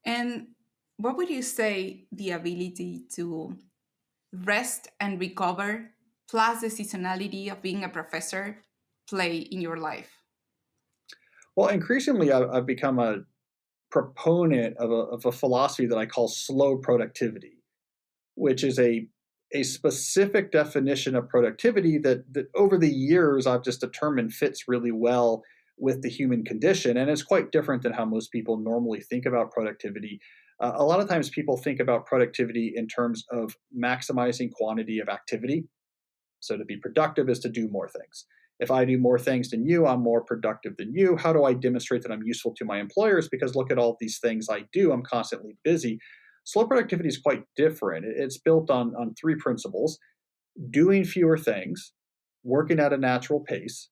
And what would you say the ability to rest and recover, plus the seasonality of being a professor, play in your life? Well, increasingly, I've become a proponent of a philosophy that I call slow productivity, which is a specific definition of productivity that over the years I've just determined fits really well with the human condition. And it's quite different than how most people normally think about productivity. A lot of times people think about productivity in terms of maximizing quantity of activity. So to be productive is to do more things. If I do more things than you, I'm more productive than you. How do I demonstrate that I'm useful to my employers? Because look at all these things I do. I'm constantly busy. Slow productivity is quite different. It's built on three principles: doing fewer things, working at a natural pace,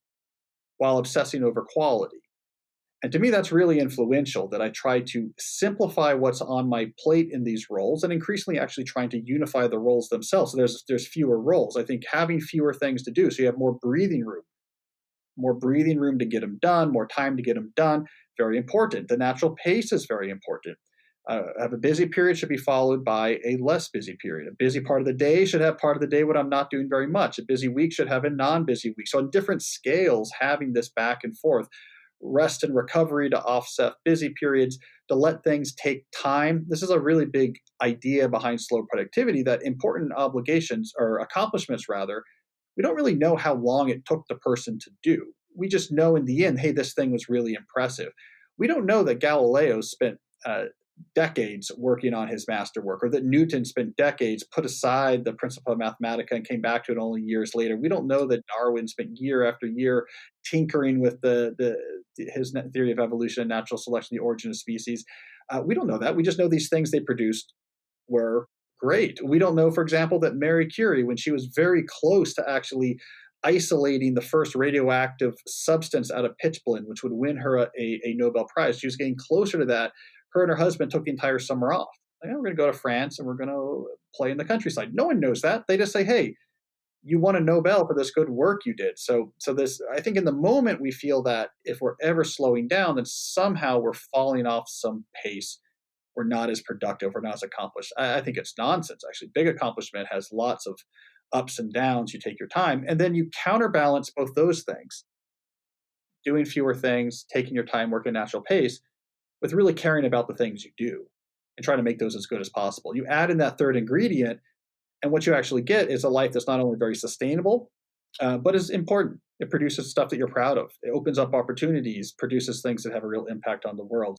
while obsessing over quality. And to me, that's really influential that I try to simplify what's on my plate in these roles and increasingly actually trying to unify the roles themselves. So there's fewer roles. I think having fewer things to do, so you have more breathing room to get them done, more time to get them done, very important. The natural pace is very important. Have a busy period should be followed by a less busy period. A busy part of the day should have part of the day when I'm not doing very much. A busy week should have a non-busy week. So on different scales, having this back and forth, rest and recovery to offset busy periods, to let things take time. This is a really big idea behind slow productivity, that important obligations or accomplishments rather, we don't really know how long it took the person to do. We just know in the end, hey, this thing was really impressive. We don't know that Galileo spent decades working on his masterwork, or that Newton spent decades, put aside the Principia Mathematica and came back to it only years later. We don't know that Darwin spent year after year tinkering with his theory of evolution and natural selection, the origin of species. We don't know that. We just know these things they produced were great. We don't know, for example, that Marie Curie, when she was very close to actually isolating the first radioactive substance out of pitchblende, which would win her a Nobel Prize, she was getting closer to that. Her and her husband took the entire summer off. Like, oh, we're going to go to France and we're going to play in the countryside. No one knows that. They just say, hey, you won a Nobel for this good work you did. So this, I think in the moment we feel that if we're ever slowing down, then somehow we're falling off some pace. We're not as productive. We're not as accomplished. I think it's nonsense, actually. Big accomplishment has lots of ups and downs. You take your time, and then you counterbalance both those things, doing fewer things, taking your time, working at natural pace, with really caring about the things you do and trying to make those as good as possible. You add in that third ingredient, and what you actually get is a life that's not only very sustainable, but is important. It produces stuff that you're proud of. It opens up opportunities, produces things that have a real impact on the world.